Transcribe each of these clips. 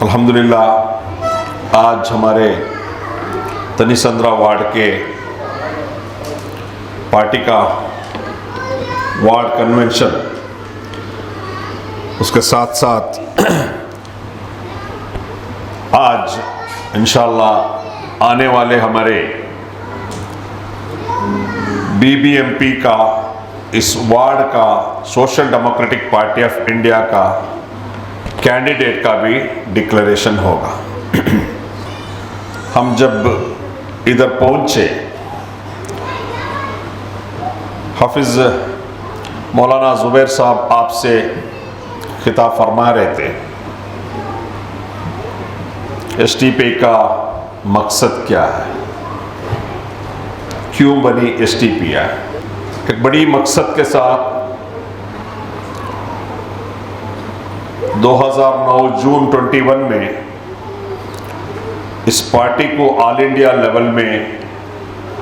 अल्हम्दुलिल्लाह आज हमारे तनिसंद्रा वार्ड के पार्टी का वार्ड कन्वेंशन, उसके साथ साथ आज इंशाअल्लाह आने वाले हमारे बीबीएमपी का, इस वार्ड का, social democratic party of India का कैंडिडेट का भी डिक्लेरेशन होगा। हम जब इधर पहुंचे, हाफिज मौलाना जुबैर साहब आपसे खिताब फरमा रहे थे, एसटीपी का मकसद क्या है, क्यों बनी एसटीपी है। एक बड़ी मकसद के साथ 2009 जून 21 में इस पार्टी को ऑल इंडिया लेवल में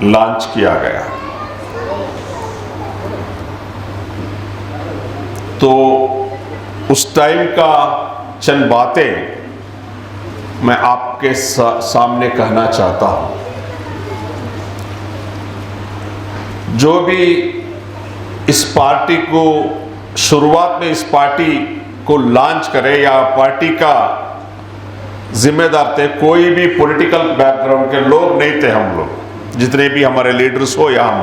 लॉन्च किया गया। तो उस टाइम का चंद बातें मैं आपके सामने कहना चाहता हूं। जो भी इस पार्टी को शुरुआत में इस पार्टी को लॉन्च करे या पार्टी का जिम्मेदार थे, कोई भी पॉलिटिकल बैकग्राउंड के लोग नहीं थे। हम लोग जितने भी हमारे लीडर्स हो या हम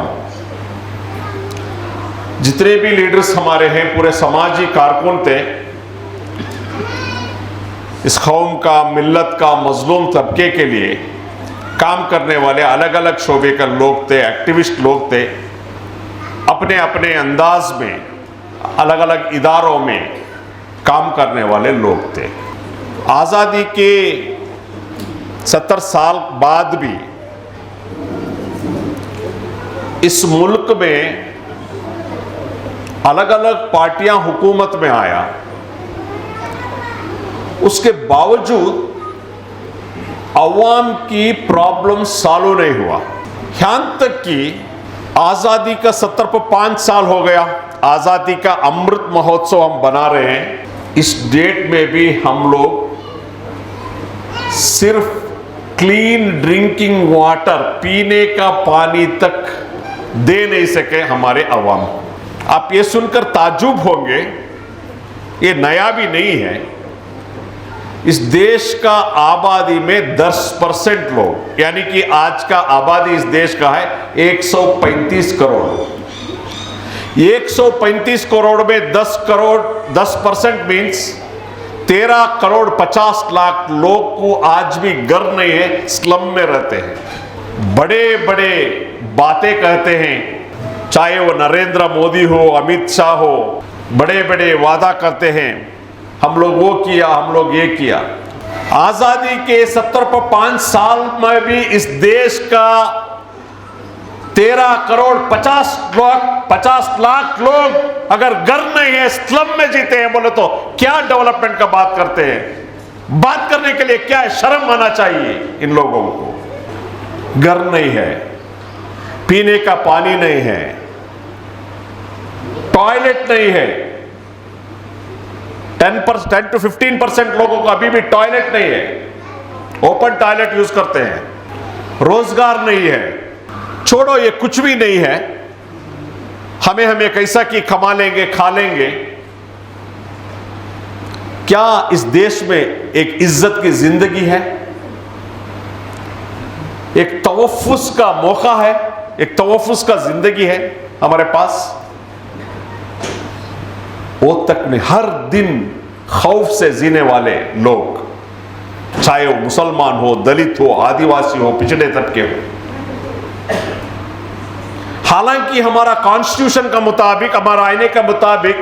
जितने भी लीडर्स हमारे हैं, पूरे समाजी कारकुन थे। इस कौम का, मिल्लत का, मजलूम तबके के लिए काम करने वाले अलग अलग शोबे के लोग थे, एक्टिविस्ट लोग थे। अपने अपने अंदाज में अलग अलग इदारों में काम करने वाले लोग थे। आज़ादी के 70 साल बाद भी इस मुल्क में अलग अलग पार्टियां हुकूमत में आया, उसके बावजूद अवाम की प्रॉब्लम सॉल्व नहीं हुआ। यहां तक कि आज़ादी का 75 साल हो गया, आज़ादी का अमृत महोत्सव हम बना रहे हैं। इस डेट में भी हम लोग सिर्फ क्लीन ड्रिंकिंग वाटर, पीने का पानी तक दे नहीं सके हमारे अवाम को। आप ये सुनकर ताज्जुब होंगे, ये नया भी नहीं है। इस देश का आबादी में 10% लोग, यानी कि आज का आबादी इस देश का है 135 करोड़। 135 करोड़ में 10% मीन्स 13 करोड़ 50 लाख लोग को आज भी घर नहीं है, स्लम में रहते हैं। बड़े बड़े बातें कहते हैं, चाहे वो नरेंद्र मोदी हो, अमित शाह हो, बड़े बड़े वादा करते हैं, हम लोग वो किया, हम लोग ये किया। आजादी के 75 साल में भी इस देश का 13 करोड़ 50 लाख लोग अगर घर नहीं है, स्लम में जीते हैं, बोले तो क्या डेवलपमेंट का बात करते हैं। बात करने के लिए क्या है, शर्म आना चाहिए इन लोगों को। घर नहीं है, पीने का पानी नहीं है, टॉयलेट नहीं है। 10 to 15% लोगों को अभी भी टॉयलेट नहीं है, ओपन टॉयलेट यूज करते हैं। रोजगार नहीं है, छोड़ो ये कुछ भी नहीं है। हमें कैसा कि कमा लेंगे, खा लेंगे। क्या इस देश में एक इज्जत की जिंदगी है, एक तवफ़्फ़ुज़ का मौका है, एक तवफ़्फ़ुज़ का जिंदगी है हमारे पास? वो तक में हर दिन खौफ से जीने वाले लोग, चाहे वो मुसलमान हो, दलित हो, आदिवासी हो, पिछड़े तबके हो। हालांकि हमारा कॉन्स्टिट्यूशन का मुताबिक, हमारा आईने के मुताबिक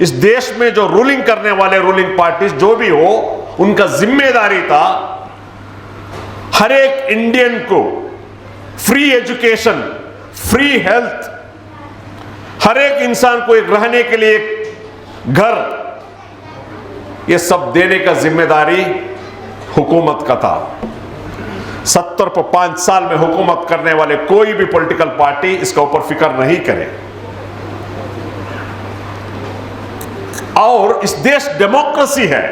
इस देश में जो रूलिंग करने वाले रूलिंग पार्टीज जो भी हो, उनका जिम्मेदारी था हर एक इंडियन को फ्री एजुकेशन, फ्री हेल्थ, हर एक इंसान को एक रहने के लिए एक घर, ये सब देने का जिम्मेदारी हुकूमत का था। 75 साल में हुकूमत करने वाले कोई भी पॉलिटिकल पार्टी इसका ऊपर फिक्र नहीं करे। और इस देश डेमोक्रेसी है,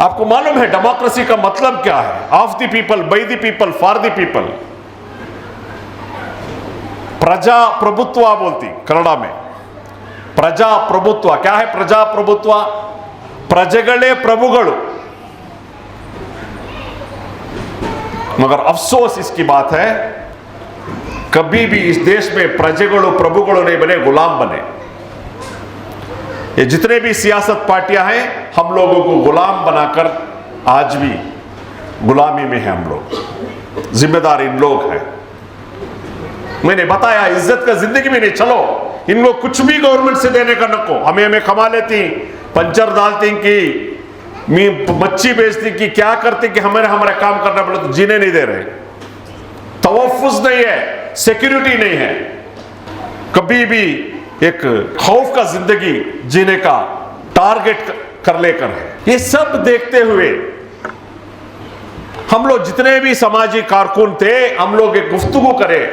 आपको मालूम है डेमोक्रेसी का मतलब क्या है? Of the people, by the people, for the people. प्रजा प्रभुत्व बोलती कन्नड़ा में। प्रजा प्रभुत्व क्या है? प्रजा प्रभुत्व प्रजेगळे प्रभुगळु। मगर अफसोस इसकी बात है, कभी भी इस देश में प्रजेगळु प्रभुगळु नहीं बने, गुलाम बने। ये जितने भी सियासत पार्टियां हैं, हम लोगों को गुलाम बनाकर आज भी गुलामी में है हम लोग। जिम्मेदार इन लोग हैं। मैंने बताया इज्जत का जिंदगी में नहीं। चलो इनको कुछ भी गवर्नमेंट से देने का नको, हमें कमा लेती, पंचर डालती की, मच्छी बेचती की, क्या करती कि हमारे काम करना पड़े, तो जीने नहीं दे रहे। तवफ़ुज़ नहीं है, सिक्योरिटी नहीं है, कभी भी एक खौफ का जिंदगी जीने का टारगेट कर लेकर है। ये सब देखते हुए हम लोग जितने भी समाजी कारकुन थे, हम लोग एक गुफ्तगू करें।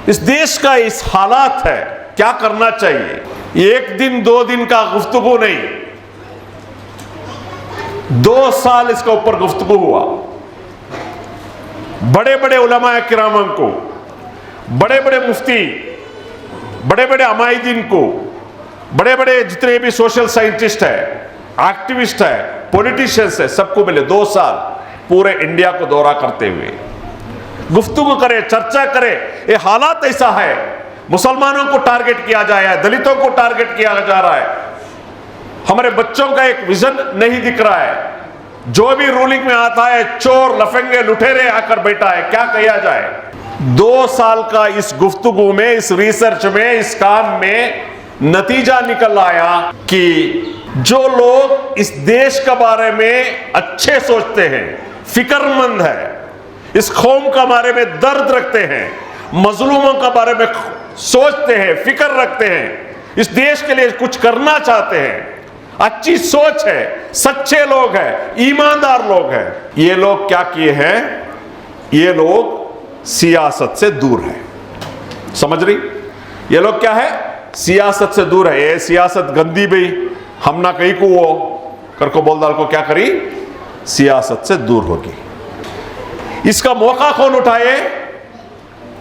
इस देश का इस हालात है, क्या करना चाहिए? एक दिन 2 दिन का गुफ्तगू नहीं, 2 साल इसके ऊपर गुफ्तगू हुआ। बड़े बड़े उलमा किराम को, बड़े बड़े मुफ्ती, बड़े बड़े अमायदीन को, बड़े बड़े जितने भी सोशल साइंटिस्ट है, एक्टिविस्ट है, पॉलिटिशियंस है, सबको मिले 2 साल पूरे इंडिया को दौरा करते हुए गुफ्तगू करे, चर्चा करे। ये हालात ऐसा है, मुसलमानों को टारगेट किया जा रहा है, दलितों को टारगेट किया जा रहा है, हमारे बच्चों का एक विजन नहीं दिख रहा है। जो भी रूलिंग में आता है, चोर लफंगे लुटेरे आकर बैठा है, क्या किया जाए? 2 साल का इस गुफ्तगू में, इस रिसर्च में, इस काम में नतीजा निकल आया कि जो लोग इस देश के बारे में अच्छे सोचते हैं, फिक्रमंद है, इस कौम के बारे में दर्द रखते हैं, मजलूमों के बारे में सोचते हैं, फिक्र रखते हैं, इस देश के लिए कुछ करना चाहते हैं, अच्छी सोच है, सच्चे लोग हैं, ईमानदार लोग हैं, ये लोग क्या किए हैं? ये लोग सियासत से दूर है। समझ रही? ये लोग क्या है? सियासत से दूर है। ये सियासत गंदी भी, हम ना कहीं को वो कर को बोल डाल को क्या करी? सियासत से दूर होगी। इसका मौका कौन उठाए?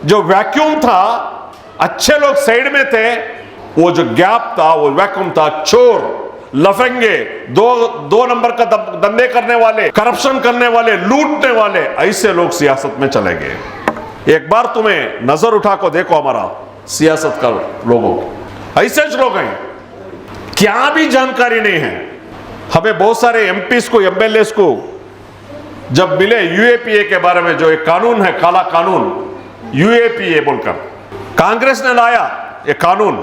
जो वैक्यूम था, अच्छे लोग साइड में थे, वो जो गैप था, वो वैक्यूम था। चोर लफंगे, दो नंबर का धंधे करने वाले, करप्शन करने वाले, लूटने वाले, ऐसे लोग सियासत में चले गए। एक बार तुम्हें नजर उठा को देखो हमारा सियासत का लोगों, ऐसे लोग हैं, क्या भी जानकारी नहीं है। हमें बहुत सारे एमपीस को, एमएलएस को जब मिले यूएपीए के बारे में, जो एक कानून है, काला कानून, यूएपीए बोलकर कांग्रेस ने लाया ये कानून,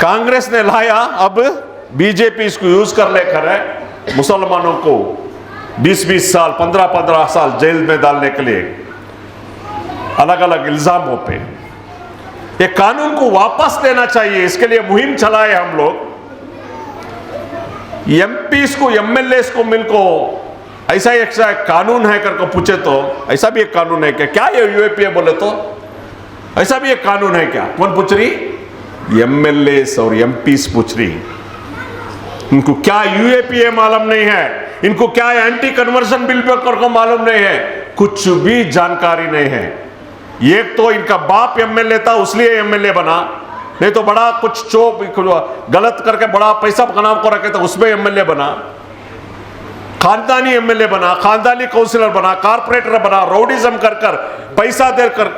कांग्रेस ने लाया। अब बीजेपी इसको यूज कर लेकर है मुसलमानों को 20-20 साल, 15-15 साल जेल में डालने के लिए, अलग अलग इल्जामों पे। ये कानून को वापस लेना चाहिए, इसके लिए मुहिम चलाए हम लोग। एमपीस को, एमएलएस को मिलको ऐसा एक कानून है करके पूछे तो ऐसा भी एक कानून है क्या? क्या ये यूएपीए बोले तो ऐसा भी एक कानून है क्या? कौन पूछ रही? एमएलएस और एमपीस पूछ रही। इनको क्या यूएपीए मालूम नहीं है, इनको क्या एंटी कन्वर्जन बिल को मालूम नहीं है, कुछ भी जानकारी नहीं है। एक तो इनका बाप एमएलए था, उसलिए एमएलए बना, नहीं तो बड़ा कुछ गलत करके बड़ा पैसा नाम को रखे तो उसमें एमएलए बना, खानदानी एमएलए बना, खानदानी काउंसिलर बना, कारपोरेटर बना, रोडिज्म कर कर पैसा देकर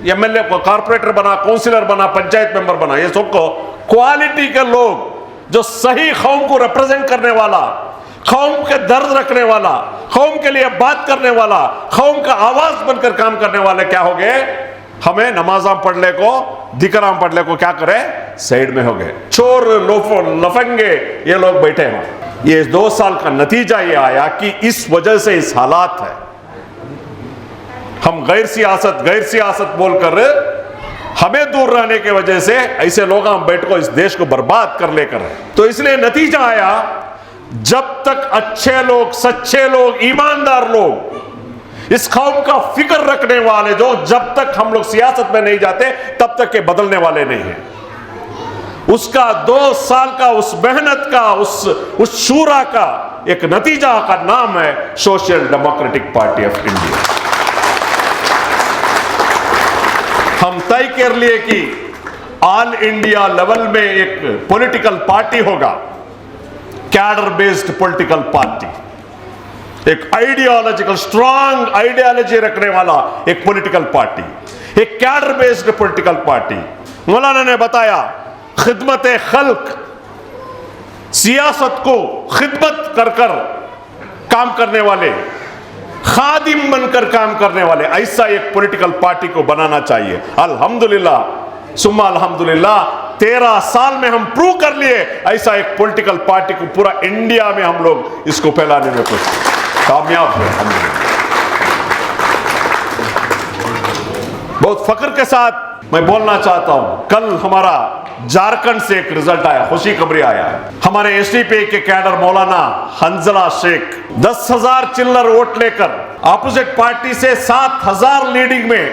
एमएलए को कारपोरेटर बना, काउंसिलर बना, पंचायत मेंबर बना। ये सबको क्वालिटी के लोग, जो सही कौम को रिप्रेजेंट करने वाला, कौम के दर्द रखने वाला, कौम के लिए बात करने वाला, कौम का आवाज बनकर काम करने वाले क्या हो गए? हमें नमाज़ां पढ़ने को, दिकराम पढ़ने को क्या करे? साइड में हो गए। चोर लफंगे ये लोग बैठे हैं। ये 2 साल का नतीजा ये आया कि इस वजह से इस हालात है। हम गैर सियासत बोलकर हमें दूर रहने की वजह से ऐसे लोग हम बैठ को इस देश को बर्बाद कर लेकर है। तो इसलिए नतीजा आया, जब तक अच्छे लोग, सच्चे लोग, ईमानदार लोग, इस कौम का फिक्र रखने वाले, जो जब तक हम लोग सियासत में नहीं जाते तब तक के बदलने वाले नहीं हैं। उसका 2 साल का उस मेहनत का उस शूरा का एक नतीजा का नाम है social democratic party of India. हम तय कर लिए कि ऑल इंडिया लेवल में एक पॉलिटिकल पार्टी होगा, कैडर बेस्ड पॉलिटिकल पार्टी, एक आइडियोलॉजिकल स्ट्रांग आइडियोलॉजी रखने वाला एक पॉलिटिकल पार्टी, एक कैडर बेस्ड पॉलिटिकल पार्टी। मौलाना ने बताया खिदमत खल्क, सियासत को खिदमत कर काम करने वाले, खादिम बनकर काम करने वाले, ऐसा एक पॉलिटिकल पार्टी को बनाना चाहिए। अल्हम्दुलिल्लाह सुम्मा अल्हम्दुलिल्लाह 13 साल में हम प्रूव कर लिए ऐसा एक पॉलिटिकल पार्टी को पूरा इंडिया में हम लोग इसको फैलाने में कुछ कामयाब हुए। बहुत फख्र के साथ मैं बोलना चाहता हूं, कल हमारा झारखंड से एक रिजल्ट आया, खुशी खबरी आया। हमारे एसडीपी के कैडर मौलाना हंजला शेख 10,000 चिल्लर वोट लेकर अपोजिट पार्टी से 7,000 लीडिंग में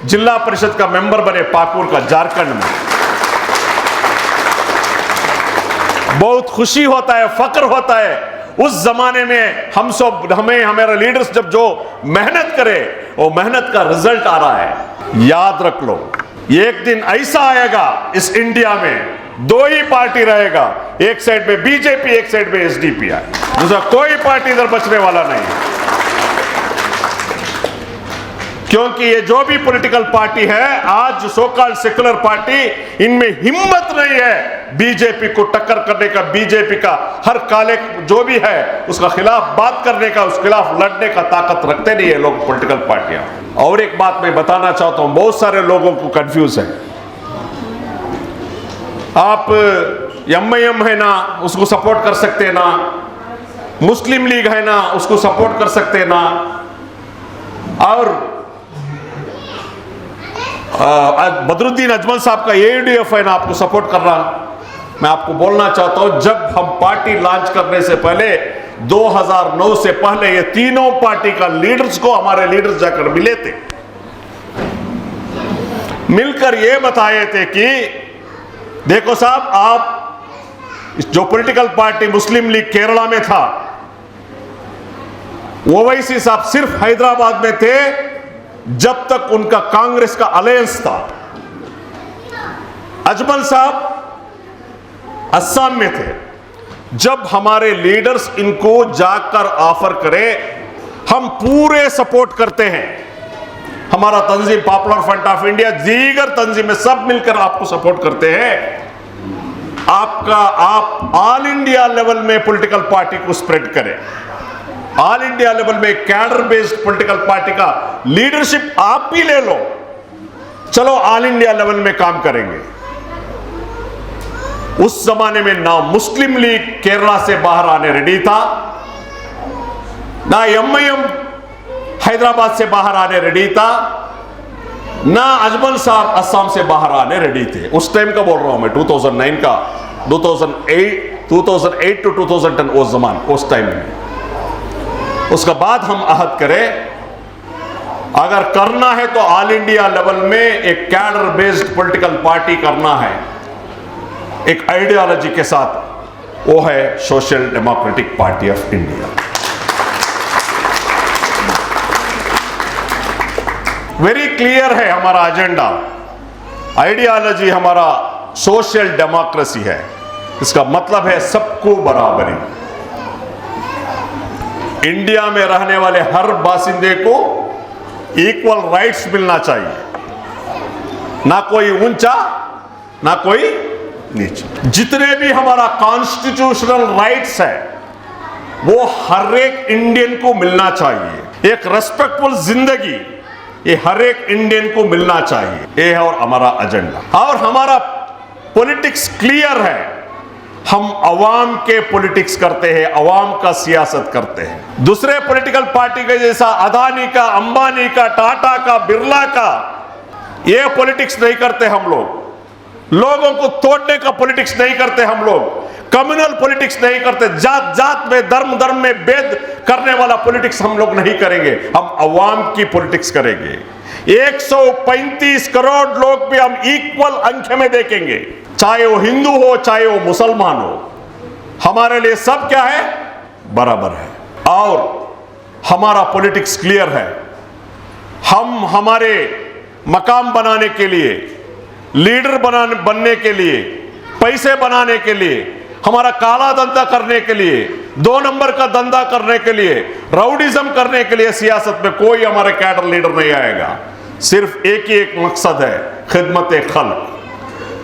जिला परिषद का मेंबर बने पाकुर का, झारखंड में। बहुत खुशी होता है, फख्र होता है। उस जमाने में हमारे लीडर्स जब जो मेहनत करे वो मेहनत का रिजल्ट आ रहा है। याद रख लो, एक दिन ऐसा आएगा इस इंडिया में 2 ही पार्टी रहेगा, एक साइड में बीजेपी, एक साइड में एसडीपी, दूसरा कोई पार्टी इधर बचने वाला नहीं। क्योंकि ये जो भी पॉलिटिकल पार्टी है आज सो कॉल्ड सेक्युलर पार्टी, इनमें हिम्मत नहीं है बीजेपी को टक्कर करने का, बीजेपी का हर काले जो भी है उसका खिलाफ बात करने का, उस खिलाफ लड़ने का ताकत रखते नहीं है लोग पॉलिटिकल पार्टियां। और एक बात मैं बताना चाहता हूं, बहुत सारे लोगों को कंफ्यूज है। आप एमआईएम है ना उसको सपोर्ट कर सकते हैं ना, मुस्लिम लीग है ना उसको सपोर्ट कर सकते हैं ना, और बदरुद्दीन अजमल साहब का एयूडीएफ है ना आपको सपोर्ट कर रहा। मैं आपको बोलना चाहता हूं, जब हम पार्टी लॉन्च करने से पहले 2009 से पहले ये तीनों पार्टी का लीडर्स को हमारे लीडर्स जाकर मिले थे, मिलकर ये बताए थे कि देखो साहब, आप जो पॉलिटिकल पार्टी मुस्लिम लीग केरला में था, ओवैसी साहब सिर्फ हैदराबाद में थे जब तक उनका कांग्रेस का अलायंस था। अजमल साहब अस्साम में थे। जब हमारे लीडर्स इनको जाकर ऑफर करें, हम पूरे सपोर्ट करते हैं। हमारा तंजीम पॉपुलर फ्रंट ऑफ इंडिया, दीगर तंजीमें सब मिलकर आपको सपोर्ट करते हैं। आप ऑल इंडिया लेवल में पॉलिटिकल पार्टी को स्प्रेड करें। ऑल इंडिया लेवल में कैडर बेस्ड पॉलिटिकल पार्टी का लीडरशिप आप भी ले लो, चलो ऑल इंडिया लेवल में काम करेंगे। उस जमाने में ना मुस्लिम लीग केरला से बाहर आने रेडी था, ना एमआईएम हैदराबाद से बाहर आने रेडी था, ना अजमल साहब असम से बाहर आने रेडी थे। उस टाइम का बोल रहा हूं मैं, 2009 का, 2008 टू 2010 उस जमान, उस टाइम में। उसके बाद हम अहद करें, अगर करना है तो ऑल इंडिया लेवल में एक कैडर बेस्ड पॉलिटिकल पार्टी करना है, एक आइडियोलॉजी के साथ, वो है social democratic party of India. Very clear है हमारा एजेंडा, आइडियोलॉजी हमारा सोशल डेमोक्रेसी है। इसका मतलब है सबको बराबरी। इंडिया में रहने वाले हर बासिंदे को इक्वल राइट्स मिलना चाहिए, ना कोई ऊंचा ना कोई नीचा। जितने भी हमारा कॉन्स्टिट्यूशनल राइट्स है वो हर एक इंडियन को मिलना चाहिए। एक रेस्पेक्टफुल जिंदगी ये हर एक इंडियन को मिलना चाहिए। ये है और हमारा एजेंडा। और हमारा पॉलिटिक्स क्लियर है, हम अवाम के पॉलिटिक्स करते हैं, अवाम का सियासत करते हैं। दूसरे पॉलिटिकल पार्टी के जैसा अदानी का, अंबानी का, टाटा का, बिरला का ये पॉलिटिक्स नहीं करते हम लोग। लोगों को तोड़ने का पॉलिटिक्स नहीं करते हम लोग। कम्युनल पॉलिटिक्स नहीं करते। जात जात में, धर्म धर्म में भेद करने वाला पॉलिटिक्स हम लोग नहीं करेंगे। हम अवाम की पॉलिटिक्स करेंगे। 135 करोड़ लोग भी हम इक्वल अंक में देखेंगे। चाहे वो हिंदू हो चाहे वो मुसलमान हो, हमारे लिए सब क्या है, बराबर है। और हमारा पॉलिटिक्स क्लियर है। हम हमारे मकाम बनाने के लिए, लीडर बनने के लिए, पैसे बनाने के लिए, हमारा काला धंधा करने के लिए, 2 नंबर का धंधा करने के लिए, राउडिज्म करने के लिए सियासत में कोई हमारे कैडर लीडर नहीं आएगा। सिर्फ एक ही एक मकसद है, खिदमत खल्क,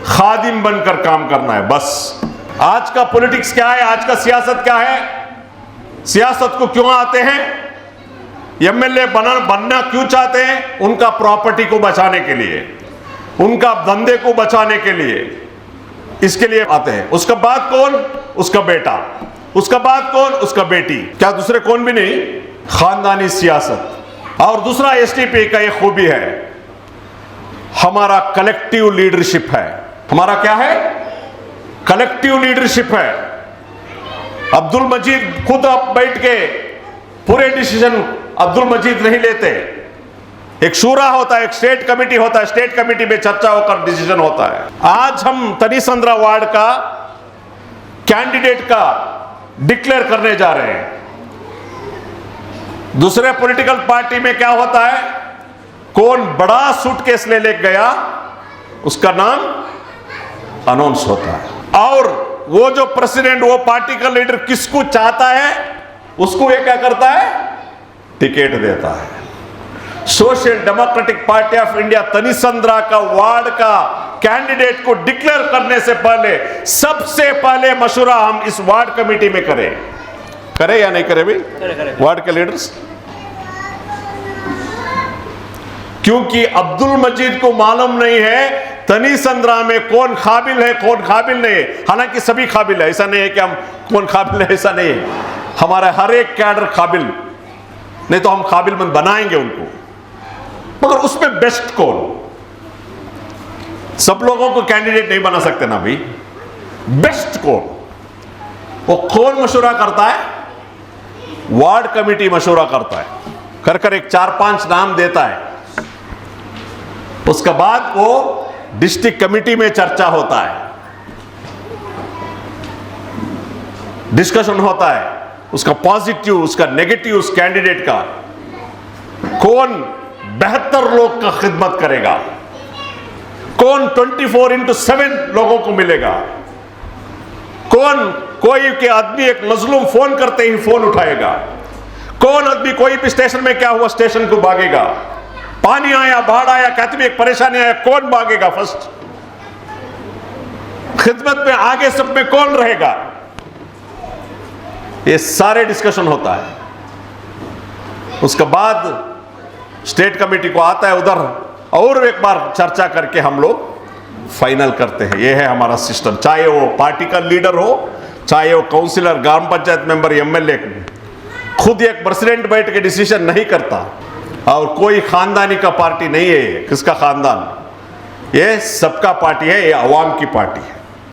खादिम बनकर काम करना है, बस। आज का पॉलिटिक्स क्या है, आज का सियासत क्या है? सियासत को क्यों आते हैं? एमएलए बनना क्यों चाहते हैं? उनका प्रॉपर्टी को बचाने के लिए, उनका धंधे को बचाने के लिए, इसके लिए आते हैं। उसका बाद कौन? उसका बेटा। उसका बाद कौन? उसका बेटी। क्या दूसरे कौन भी नहीं? खानदानी सियासत। और दूसरा एसटीपी का एक खूबी है, हमारा कलेक्टिव लीडरशिप है। हमारा क्या है? कलेक्टिव लीडरशिप है। अब्दुल मजीद खुद अब बैठ के पूरे डिसीजन अब्दुल मजीद नहीं लेते। एक शूरा होता है, एक स्टेट कमेटी होता है, स्टेट कमेटी में चर्चा होकर डिसीजन होता है। आज हम तनीसंद्रा वार्ड का कैंडिडेट का डिक्लेयर करने जा रहे हैं। दूसरे पॉलिटिकल पार्टी में क्या होता है, कौन बड़ा सूटकेस ले गया उसका नाम अनाउंस होता है, और वो जो प्रेसिडेंट, वो पार्टी का लीडर किसको चाहता है उसको ये क्या करता है, टिकट देता है। Social democratic party of India Thanisandra का वार्ड का कैंडिडेट को डिक्लेयर करने से पहले सबसे पहले मशवरा हम इस वार्ड कमेटी में करें या नहीं करें भाई? वार्ड के लीडर्स, क्योंकि अब्दुल मजीद को मालूम नहीं है तनीसंद्रा में कौन काबिल है कौन काबिल नहीं है। हालांकि सभी काबिल है, ऐसा नहीं है कि हम कौन काबिल है, ऐसा नहीं है। हमारा हर एक कैडर काबिल, नहीं तो हम काबिलमंद बनाएंगे उनको, मगर उसमें बेस्ट कौन? सब लोगों को कैंडिडेट नहीं बना सकते ना भाई। बेस्ट कौन? वो कौन मशवरा करता है? वार्ड कमेटी मशवरा करता है, कर एक 4-5 नाम देता है। उसके बाद वो डिस्ट्रिक्ट कमेटी में चर्चा होता है, डिस्कशन होता है, उसका पॉजिटिव उसका नेगेटिव, उस कैंडिडेट का कौन बेहतर लोग का खिदमत करेगा, कौन 24/7 लोगों को मिलेगा, कौन कोई के आदमी एक मजलूम फोन करते ही फोन उठाएगा, कौन आदमी कोई भी स्टेशन में क्या हुआ स्टेशन को भागेगा, पानी आया बाढ़ आया कहते भी एक परेशानी आया कौन भागेगा फर्स्ट, खिदमत में आगे सब में कौन रहेगा, ये सारे डिस्कशन होता है। उसके बाद स्टेट कमेटी को आता है उधर, और एक बार चर्चा करके हम लोग फाइनल करते हैं। ये है हमारा सिस्टम, चाहे वो पार्टी का लीडर हो, चाहे वो काउंसिलर, ग्राम पंचायत मेंबर, एमएलए, खुद एक प्रेसिडेंट बैठ के डिसीजन नहीं करता। और कोई खानदानी का पार्टी नहीं है, किसका खानदान, ये सबका पार्टी है, ये अवाम की पार्टी है।